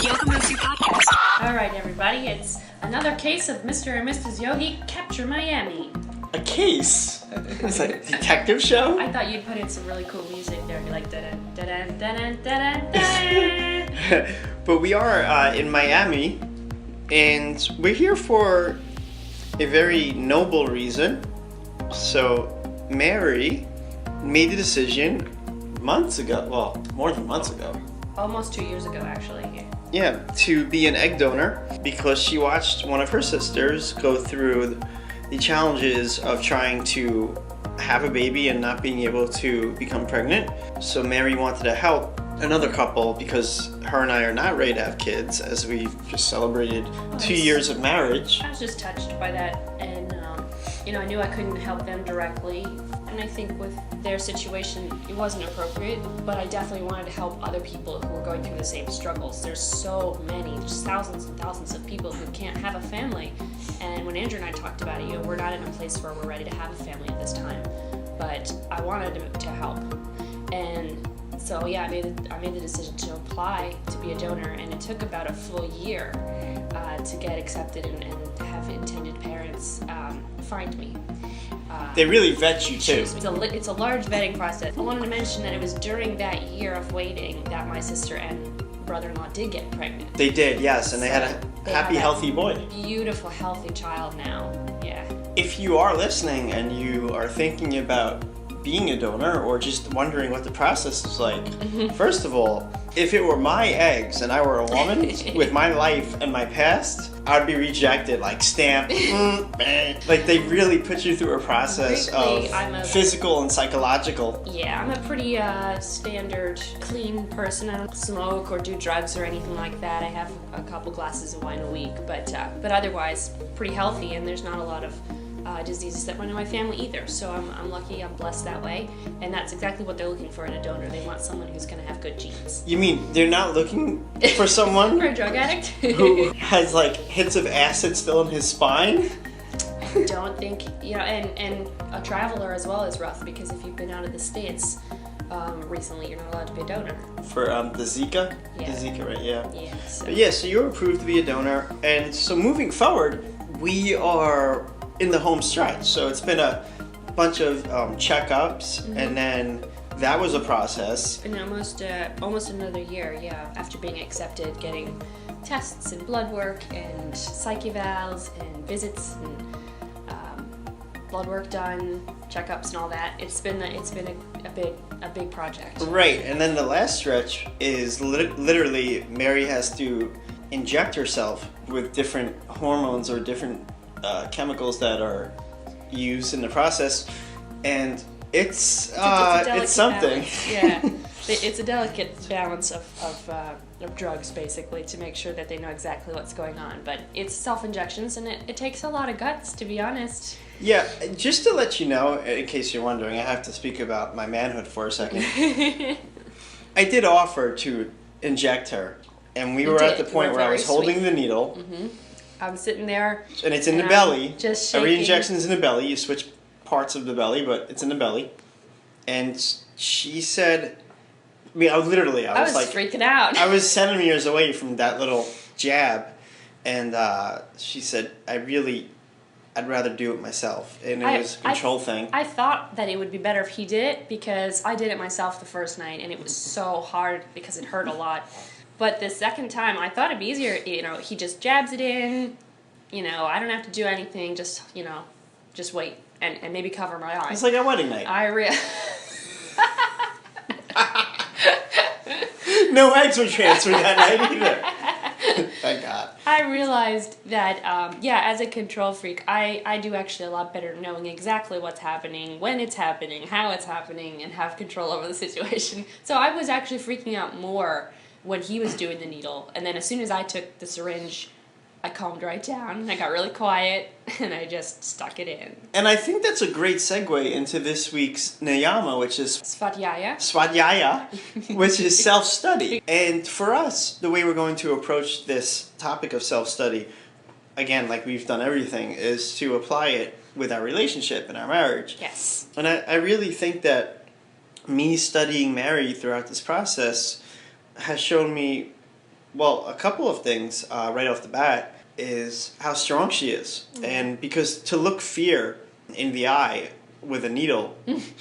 the Yoga Moves You podcast. All right, everybody, it's another case of Mr. and Mrs. Yogi capture Miami. A case? It's like a detective show? I thought you'd put in some really cool music there. It'd be like da-dun, da-dun, da-dun, da-dun, da-dun. But we are in Miami, and we're here for a very noble reason. So Mary made the decision months ago, well, more than months ago. Almost 2 years ago, actually. Yeah, to be an egg donor because she watched one of her sisters go through the challenges of trying to have a baby and not being able to become pregnant. So Mary wanted to help another couple because her and I are not ready to have kids, as we just celebrated 2 years of marriage. I was just touched by that, and I knew I couldn't help them directly, and I think with their situation it wasn't appropriate, but I definitely wanted to help other people who were going through the same struggles. There's so many, just thousands and thousands of people who can't have a family, and when Andrew and I talked about it, we're not in a place where we're ready to have a family at this time, but I wanted to help. And so yeah, I made the decision to apply to be a donor, and it took about a full year to get accepted and have intended parents find me. They really vet you too. It's a large vetting process. I wanted to mention that it was during that year of waiting that my sister and brother-in-law did get pregnant. They did, yes, and they had a happy, healthy boy. Beautiful, healthy child now, yeah. If you are listening and you are thinking about being a donor or just wondering what the process is like, first of all, if it were my eggs and I were a woman with my life and my past, I would be rejected, like stamp, like they really put you through a process of physical and psychological. Yeah, I'm a pretty standard, clean person. I don't smoke or do drugs or anything like that. I have a couple glasses of wine a week, but otherwise pretty healthy, and there's not a lot of diseases that run in my family either. So I'm lucky, I'm blessed that way, and that's exactly what they're looking for in a donor. They want someone who's going to have good genes. You mean they're not looking for someone for a drug addict who has like hits of acid still in his spine? I don't think, and a traveler as well is rough, because if you've been out of the States recently, you're not allowed to be a donor. For the Zika? Yeah. The Zika, right, yeah. Yeah, So you're approved to be a donor, and so moving forward, we are in the home stretch. So it's been a bunch of checkups, and then that was a process. It's been almost another year, yeah, after being accepted, getting tests and blood work and psych evals and visits and blood work done, checkups and all that. It's been a big project. Right, and then the last stretch is literally Mary has to inject herself with different hormones or different chemicals that are used in the process, and it's something. Yeah, it's a delicate balance of drugs, basically, to make sure that they know exactly what's going on. But it's self-injections, and it takes a lot of guts, to be honest. Yeah, just to let you know, in case you're wondering, I have to speak about my manhood for a second. I did offer to inject her, and we were at the point where I was holding the needle. I was sitting there. And it's in the belly. Just shaking. Every injection is in the belly. You switch parts of the belly, but it's in the belly. And she said, I was like freaking out. I was centimeters away from that little jab. And she said, I'd rather do it myself. And it was a control thing. I thought that it would be better if he did it, because I did it myself the first night, and it was so hard because it hurt a lot. But the second time, I thought it'd be easier, he just jabs it in, I don't have to do anything, just wait and maybe cover my eyes. It's like a wedding night. No eggs were transferred that night either. Thank God. I realized that, as a control freak, I do actually a lot better knowing exactly what's happening, when it's happening, how it's happening, and have control over the situation. So I was actually freaking out more when he was doing the needle, and then as soon as I took the syringe, I calmed right down, and I got really quiet, and I just stuck it in. And I think that's a great segue into this week's Niyama, which is Svadyaya, which is self-study. And for us, the way we're going to approach this topic of self-study, again, like we've done everything, is to apply it with our relationship and our marriage. Yes. And I really think that me studying Mary throughout this process has shown me Well, a couple of things right off the bat is how strong she is. And because to look fear in the eye with a needle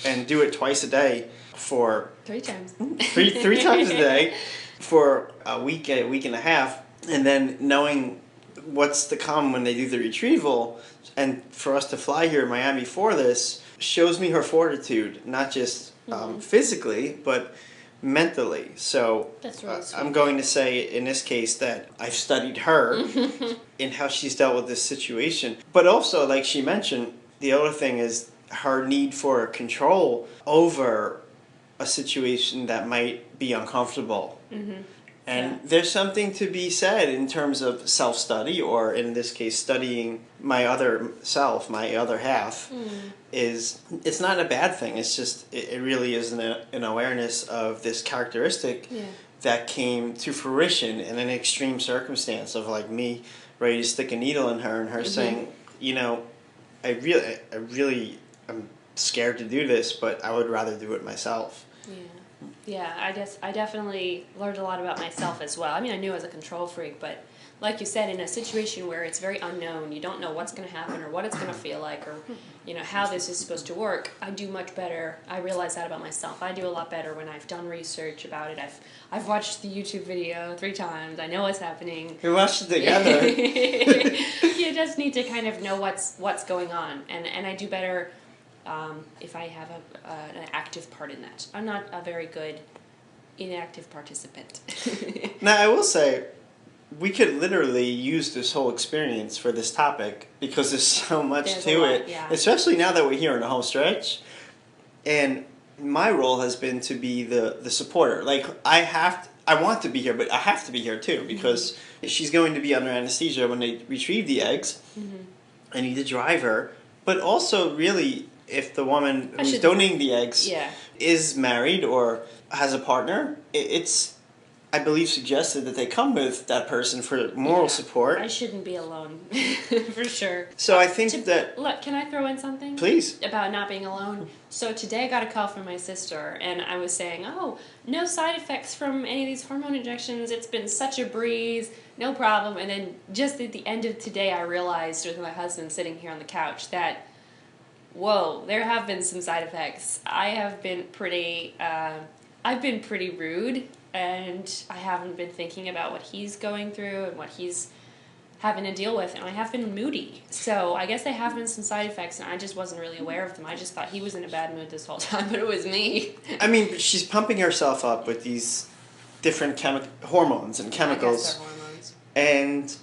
and do it twice a day for 3 times. three times a day for a week and a half, and then knowing what's to come when they do the retrieval, and for us to fly here in Miami for this shows me her fortitude, not just physically, but mentally. So That's really sweet. I'm going to say in this case that I've studied her in how she's dealt with this situation. But also, like she mentioned, the other thing is her need for control over a situation that might be uncomfortable. And there's something to be said in terms of self-study, or in this case, studying my other self, my other half, is it's not a bad thing. It's just, it really is an awareness of this characteristic that came to fruition in an extreme circumstance of like me ready to stick a needle in her and her saying, you know, I really am scared to do this, but I would rather do it myself. Yeah, I guess I definitely learned a lot about myself as well. I mean, I knew I was a control freak, but like you said, in a situation where it's very unknown, you don't know what's going to happen or what it's going to feel like or, you know, how this is supposed to work, I do much better. I realize that about myself. I do a lot better when I've done research about it. I've watched the YouTube video 3 times. I know what's happening. We watched it together. You just need to kind of know what's going on, and I do better if I have an active part in that. I'm not a very good inactive participant. Now, I will say, we could literally use this whole experience for this topic because there's so much There's to a lot, it, yeah. especially now that we're here in the home stretch. And my role has been to be the supporter. Like, I want to be here, but I have to be here too because she's going to be under anesthesia when they retrieve the eggs. I need to drive her, but also really, if the woman who's donating the eggs is married or has a partner, it's, I believe, suggested that they come with that person for moral support. I shouldn't be alone, for sure. So I think that... Look, can I throw in something? Please. About not being alone. So today I got a call from my sister, and I was saying, oh, no side effects from any of these hormone injections. It's been such a breeze, no problem. And then just at the end of today, I realized with my husband sitting here on the couch that, whoa, there have been some side effects. I have been pretty... I've been pretty rude, and I haven't been thinking about what he's going through and what he's having to deal with, and I have been moody. So I guess there have been some side effects, and I just wasn't really aware of them. I just thought he was in a bad mood this whole time, but it was me. I mean, she's pumping herself up with these different hormones and chemicals. I guess they're hormones.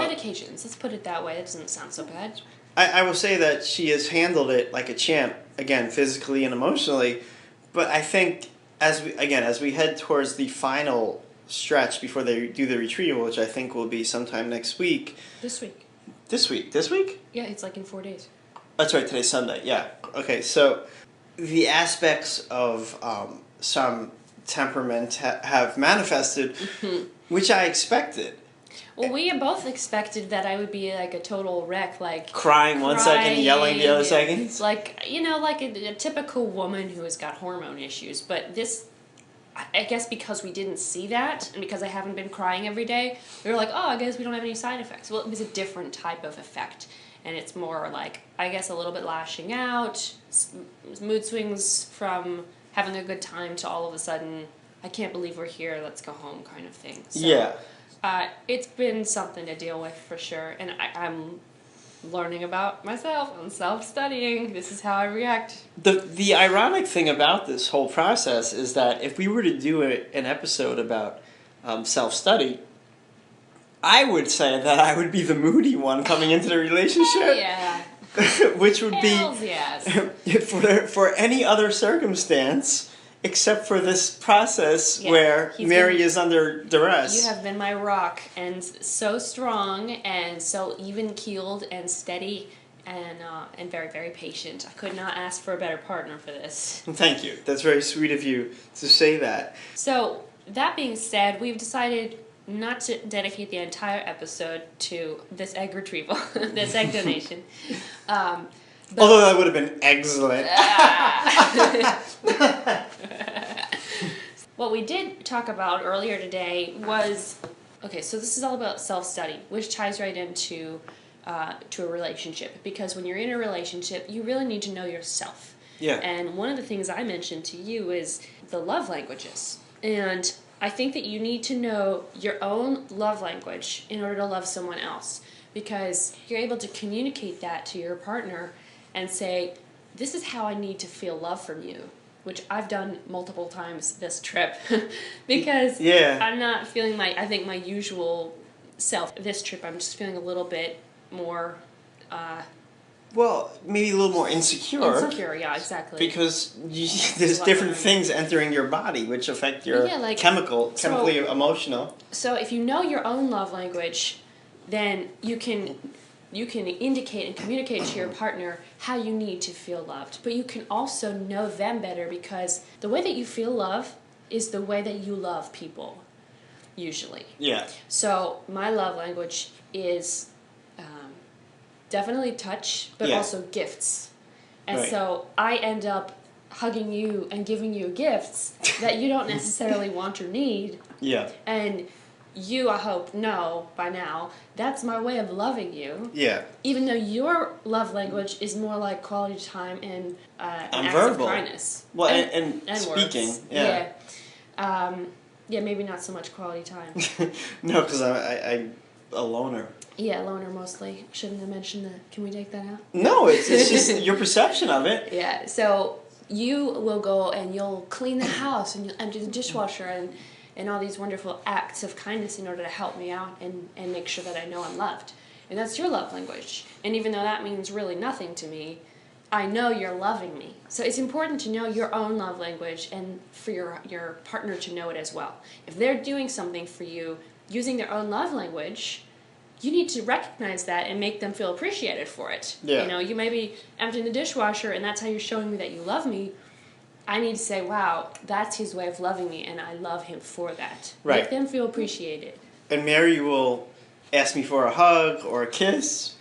And... medications, let's put it that way. That doesn't sound so bad. I will say that she has handled it like a champ, again, physically and emotionally, but I think... As we head towards the final stretch before they do the retrieval, which I think will be sometime next week. This week? This week? Yeah, it's like in 4 days. That's right, today's Sunday, yeah. Okay, so the aspects of some temperament have manifested, which I expected. Well, we both expected that I would be like a total wreck, like... Crying 1 second, yelling the other second? Like, you know, like a typical woman who has got hormone issues. But this, I guess because we didn't see that, and because I haven't been crying every day, we were like, oh, I guess we don't have any side effects. Well, it was a different type of effect. And it's more like, I guess, a little bit lashing out, mood swings from having a good time to all of a sudden, I can't believe we're here, let's go home kind of thing. So, yeah. It's been something to deal with for sure, and I'm learning about myself. I'm self-studying. This is how I react. The ironic thing about this whole process is that if we were to do an episode about self-study, I would say that I would be the moody one coming into the relationship. Yeah. Which would Hells be yes. for any other circumstance. Except for this process where Mary is under duress. You have been my rock, and so strong, and so even-keeled, and steady, and very, very patient. I could not ask for a better partner for this. Thank you. That's very sweet of you to say that. So, that being said, we've decided not to dedicate the entire episode to this egg retrieval, this egg donation. Although that would have been excellent. What we did talk about earlier today was Okay, so this is all about self-study, which ties right into to a relationship. Because when you're in a relationship, you really need to know yourself. Yeah. And one of the things I mentioned to you is the love languages. And I think that you need to know your own love language in order to love someone else. Because you're able to communicate that to your partner and say, this is how I need to feel love from you. Which I've done multiple times this trip. Because I'm not feeling I think my usual self. This trip I'm just feeling a little bit more... well, maybe a little more insecure. Insecure, yeah, exactly. Because there's different things entering your body which affect your chemically emotional. So if you know your own love language, then you can indicate and communicate to your partner how you need to feel loved. But you can also know them better because the way that you feel love is the way that you love people, usually. Yeah. So my love language is definitely touch, but also gifts. And so I end up hugging you and giving you gifts that you don't necessarily want or need. Yeah. And you, I hope, know by now, that's my way of loving you. Yeah. Even though your love language is more like quality time and acts verbal. of kindness. Well, and speaking. Words. Yeah. Yeah, maybe not so much quality time. No, because I'm a loner. Yeah, loner mostly. Shouldn't have mentioned that. Can we take that out? No, it's just your perception of it. Yeah, so you will go and you'll clean the house and you'll empty the dishwasher and all these wonderful acts of kindness in order to help me out and make sure that I know I'm loved. And that's your love language. And even though that means really nothing to me, I know you're loving me. So it's important to know your own love language and for your partner to know it as well. If they're doing something for you using their own love language, you need to recognize that and make them feel appreciated for it. Yeah. You know, you may be emptying the dishwasher and that's how you're showing me that you love me. I need to say, wow, that's his way of loving me and I love him for that. Right. Make them feel appreciated. And Mary will ask me for a hug or a kiss,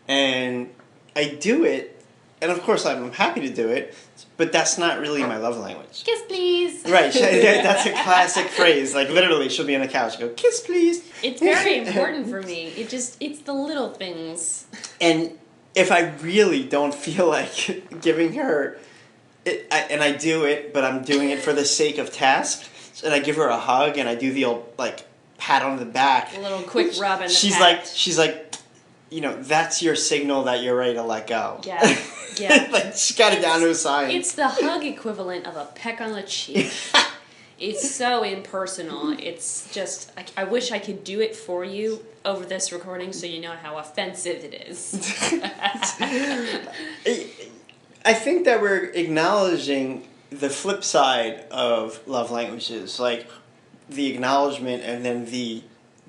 and I do it, and of course I'm happy to do it, but that's not really my love language. Kiss, please. Right, that's a classic phrase. Like literally, she'll be on the couch, and go, kiss, please. It's very important for me. It's the little things. And if I really don't feel like giving her, and I do it, but I'm doing it for the sake of task, and I give her a hug, and I do the old pat on the back. A little quick rub in the she's like, you know, that's your signal that you're ready to let go. Yeah. Yeah. Like, she got it down to a science. It's the hug equivalent of a peck on the cheek. It's so impersonal. It's just, I wish I could do it for you over this recording so you know how offensive it is. I think that we're acknowledging the flip side of love languages, like the acknowledgement and then the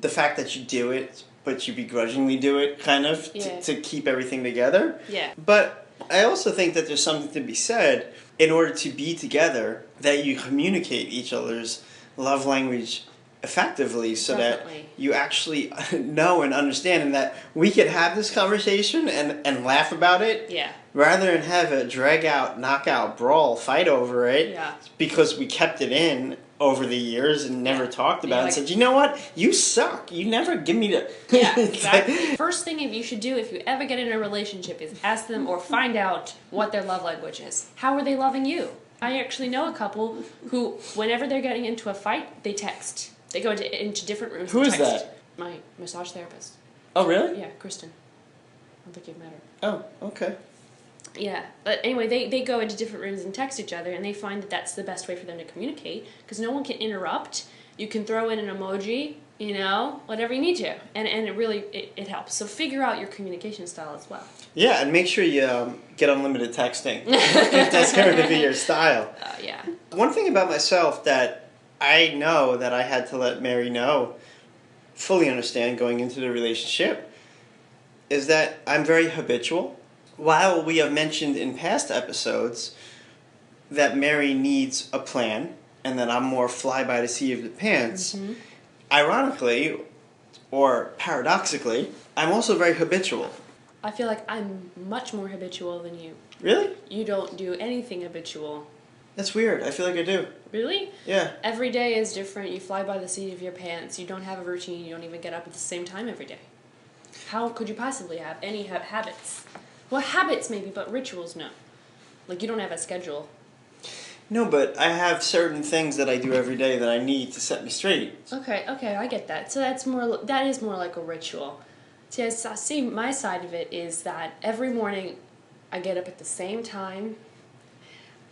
fact that you do it, but you begrudgingly do it, kind of, to keep everything together. Yeah. But I also think that there's something to be said in order to be together, that you communicate each other's love language effectively so that you actually know and understand, and that we could have this conversation and laugh about it rather than have a drag out, knockout, brawl, fight over it because we kept it in over the years and never talked about it and said, you know what, you suck, you never give me the... Yeah, exactly. First thing you should do if you ever get in a relationship is ask them or find out what their love language is. How are they loving you? I actually know a couple who, whenever they're getting into a fight, they text. They go into different rooms. Who and is text. that? My massage therapist. Oh, really? Yeah, Kristen. I don't think you've met her. Oh, okay. Yeah, but anyway, they go into different rooms and text each other, and they find that that's the best way for them to communicate, because no one can interrupt. You can throw in an emoji, you know, whatever you need to, and it really, it helps. So figure out your communication style as well. Yeah, and make sure you get unlimited texting, if that's going to be your style. Yeah. One thing about myself that I know that I had to let Mary know, fully understand going into the relationship, is that I'm very habitual. While we have mentioned in past episodes that Mary needs a plan and that I'm more fly by the seat of the pants, ironically, or paradoxically, I'm also very habitual. I feel like I'm much more habitual than you. Really? You don't do anything habitual. That's weird. I feel like I do. Really? Yeah. Every day is different. You fly by the seat of your pants. You don't have a routine. You don't even get up at the same time every day. How could you possibly have any habits? Well, habits maybe, but rituals, no. Like, you don't have a schedule. No, but I have certain things that I do every day that I need to set me straight. Okay, I get that. So that is more like a ritual. See, my side of it is that every morning I get up at the same time.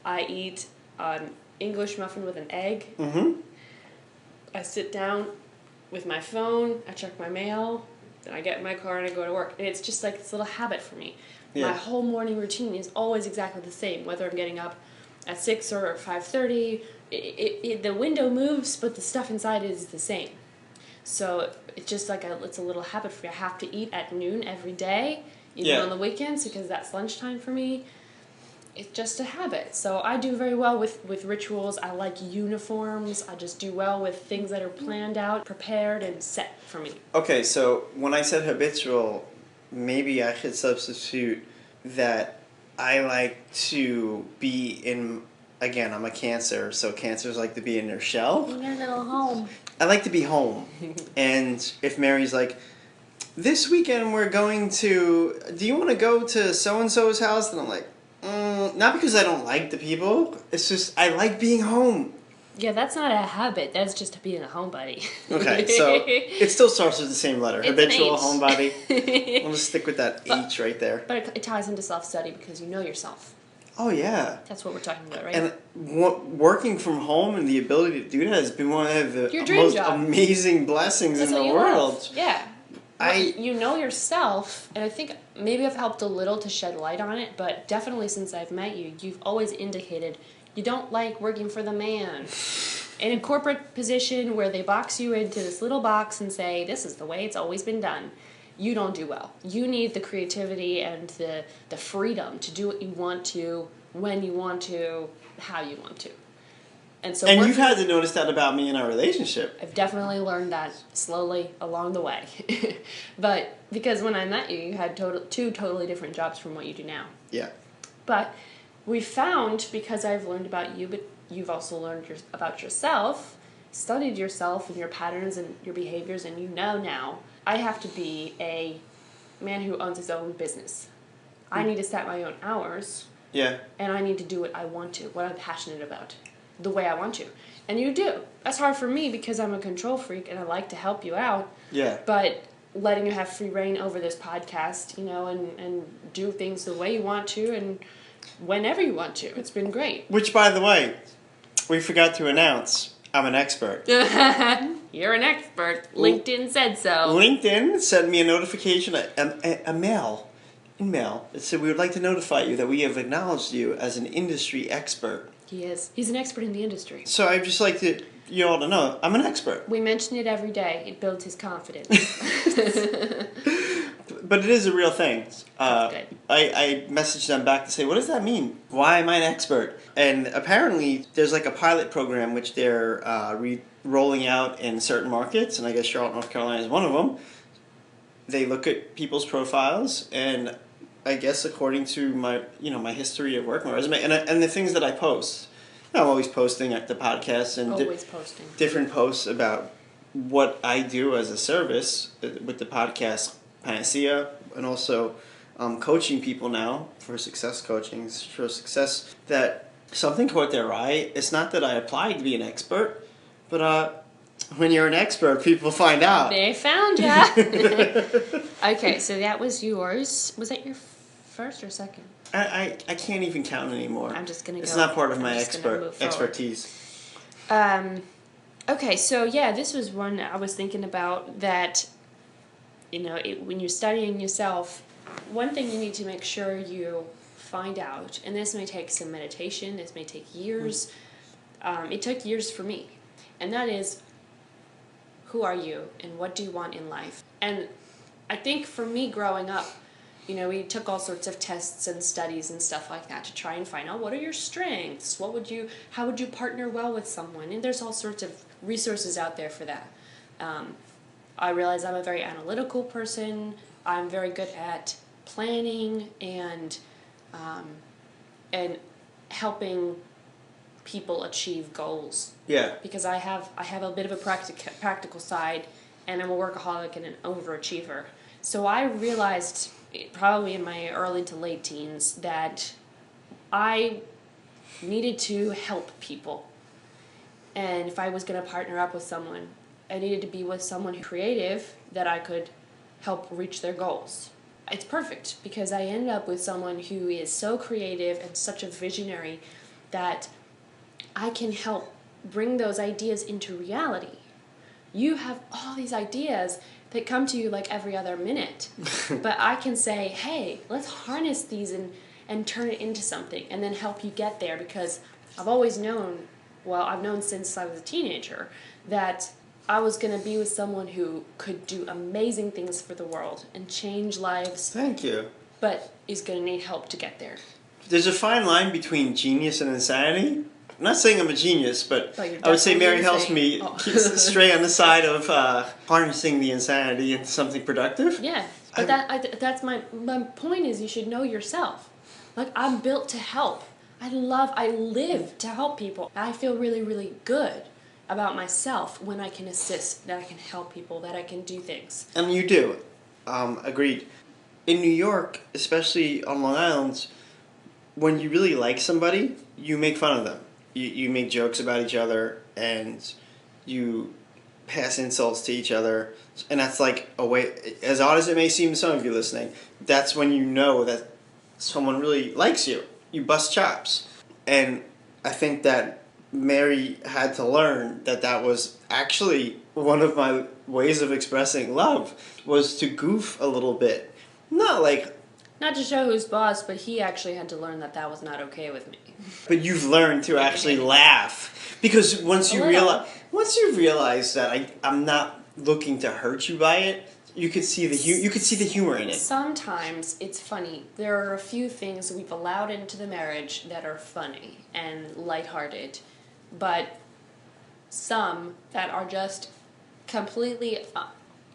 I eat an English muffin with an egg. Mm-hmm. I sit down with my phone, I check my mail, then I get in my car and I go to work. And it's just like this little habit for me. Yeah. My whole morning routine is always exactly the same, whether I'm getting up at 6 or 5:30. The window moves, but the stuff inside is the same. So it's just like it's a little habit for me. I have to eat at noon every day, even on the weekends, because that's lunchtime for me. It's just a habit. So I do very well with rituals. I like uniforms. I just do well with things that are planned out, prepared, and set for me. Okay, so when I said habitual, maybe I should substitute that I like to be in, again, I'm a Cancer, so Cancers like to be in their shell. In your little home. I like to be home. And if Mary's like, this weekend we're going to, do you want to go to so-and-so's house? And I'm like, not because I don't like the people. It's just I like being home. Yeah, that's not a habit. That's just being a homebody. Okay, so it still starts with the same letter. It's Habitual, an H. homebody. I'll just stick with that H right there. But it ties into self-study because you know yourself. Oh, yeah. That's what we're talking about, right? And working from home and the ability to do that has been one of the Your dream most job. amazing blessings That's in what the you world. love. Yeah. You know yourself, and I think maybe I've helped a little to shed light on it, but definitely since I've met you, you've always indicated you don't like working for the man. In a corporate position where they box you into this little box and say, this is the way it's always been done, you don't do well. You need the creativity and the freedom to do what you want to, when you want to, how you want to. And you've had to notice that about me in our relationship. I've definitely learned that slowly along the way. But because when I met you, you had two totally different jobs from what you do now. Yeah. But we found, because I've learned about you, but you've also learned about yourself, studied yourself and your patterns and your behaviors, and you know now, I have to be a man who owns his own business. I need to set my own hours. Yeah. And I need to do what I want to, what I'm passionate about, the way I want to. And you do. That's hard for me because I'm a control freak and I like to help you out. Yeah. But letting you have free reign over this podcast, and do things the way you want to and whenever you want to. It's been great. Which, by the way, we forgot to announce, I'm an expert. You're an expert. LinkedIn said so. LinkedIn sent me a notification, a mail. In mail, it said we would like to notify you that we have acknowledged you as an industry expert. He is. He's an expert in the industry. So I'd just like you all to know, I'm an expert. We mention it every day. It builds his confidence. But it is a real thing. That's good. I messaged them back to say, what does that mean? Why am I an expert? And apparently there's like a pilot program which they're rolling out in certain markets, and I guess Charlotte, North Carolina is one of them. They look at people's profiles, and I guess according to my history of work, my resume, and the things that I post. I'm always posting at the podcast and Posting different posts about what I do as a service with the podcast Panacea, and also coaching people now for success coaching, for success, that something caught their eye. It's not that I applied to be an expert, but when you're an expert, people find out. They found ya. Okay, so that was yours. Was that your first or second? I can't even count anymore. I'm just gonna go. It's not part of my expertise. Okay, so yeah, this was one I was thinking about that. When you're studying yourself, one thing you need to make sure you find out, and this may take some meditation. This may take years. It took years for me, and that is, who are you and what do you want in life? And I think for me growing up, we took all sorts of tests and studies and stuff like that to try and find out what are your strengths, how would you partner well with someone, and there's all sorts of resources out there for that. I realize I'm a very analytical person. I'm very good at planning and helping people achieve goals. Yeah. Because I have a bit of a practical side, and I'm a workaholic and an overachiever. So I realized, probably in my early to late teens, that I needed to help people. And if I was going to partner up with someone, I needed to be with someone who's creative that I could help reach their goals. It's perfect because I ended up with someone who is so creative and such a visionary that I can help bring those ideas into reality. You have all these ideas that come to you like every other minute, but I can say, hey, let's harness these and turn it into something and then help you get there, because I've always known, well, I've known since I was a teenager, that I was going to be with someone who could do amazing things for the world and change lives. Thank you. But is going to need help to get there. There's a fine line between genius and insanity. I'm not saying I'm a genius, but I would say Mary helps me keep stray on the side of harnessing the insanity into something productive. Yeah, but that's my point is you should know yourself. Like, I'm built to help. I live to help people. I feel really, really good about myself when I can assist, that I can help people, that I can do things. And you do. Agreed. In New York, especially on Long Island, when you really like somebody, you make fun of them. You make jokes about each other, and you pass insults to each other. And that's like a way, as odd as it may seem to some of you listening, that's when you know that someone really likes you. You bust chops. And I think that Mary had to learn that that was actually one of my ways of expressing love, was to goof a little bit. Not to show who's boss, but he actually had to learn that that was not okay with me. But you've learned to actually laugh, because once you realize that I'm not looking to hurt you by it, you could see the humor in it. Sometimes it's funny. There are a few things we've allowed into the marriage that are funny and lighthearted, but some that are just completely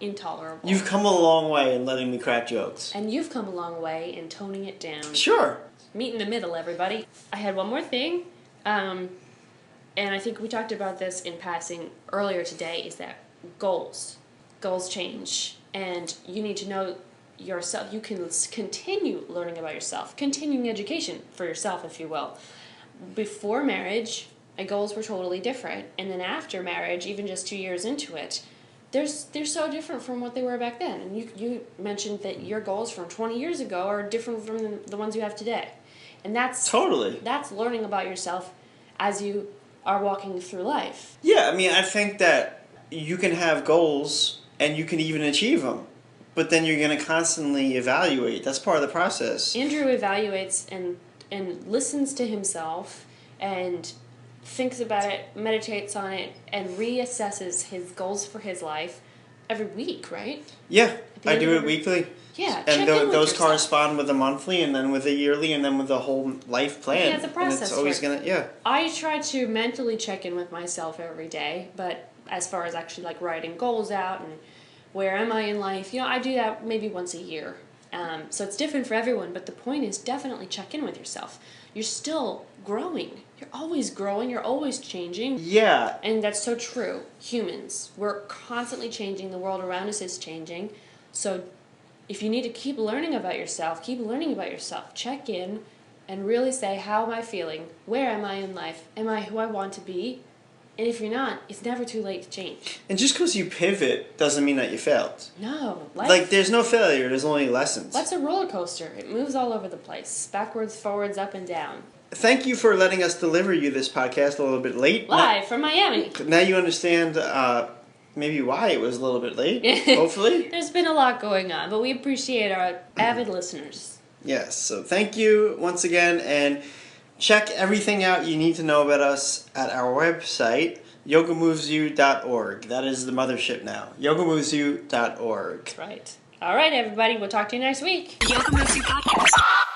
intolerable. You've come a long way in letting me crack jokes. And you've come a long way in toning it down. Sure. Meet in the middle, everybody. I had one more thing, and I think we talked about this in passing earlier today, is that goals change, and you need to know yourself. You can continue learning about yourself, continuing education for yourself, if you will. Before marriage, my goals were totally different, and then after marriage, even just 2 years into it, they're so different from what they were back then. And you mentioned that your goals from 20 years ago are different from the ones you have today. And that's learning about yourself as you are walking through life. Yeah, I mean, I think that you can have goals and you can even achieve them, but then you're going to constantly evaluate. That's part of the process. Andrew evaluates and listens to himself and thinks about it, meditates on it, and reassesses his goals for his life every week, right? Yeah, I do it weekly. Yeah, and those correspond with the monthly, and then with the yearly, and then with the whole life plan. Yeah, it's a process. And it's always I try to mentally check in with myself every day, but as far as actually like writing goals out and where am I in life, I do that maybe once a year. So it's different for everyone, but the point is definitely check in with yourself. You're still growing. You're always growing. You're always changing. Yeah. And that's so true. Humans, we're constantly changing. The world around us is changing. So if you need to keep learning about yourself, keep learning about yourself. Check in and really say, how am I feeling? Where am I in life? Am I who I want to be? And if you're not, it's never too late to change. And just because you pivot doesn't mean that you failed. No. There's no failure. There's only lessons. Life's a roller coaster. It moves all over the place. Backwards, forwards, up and down. Thank you for letting us deliver you this podcast a little bit late. Live from Miami. Now you understand maybe why it was a little bit late, hopefully. There's been a lot going on, but we appreciate our avid listeners. Yes, so thank you once again, and check everything out you need to know about us at our website, yogamovesyou.org. That is the mothership now, yogamovesyou.org. That's right. All right, everybody, we'll talk to you next week. Yoga Moves You Podcast.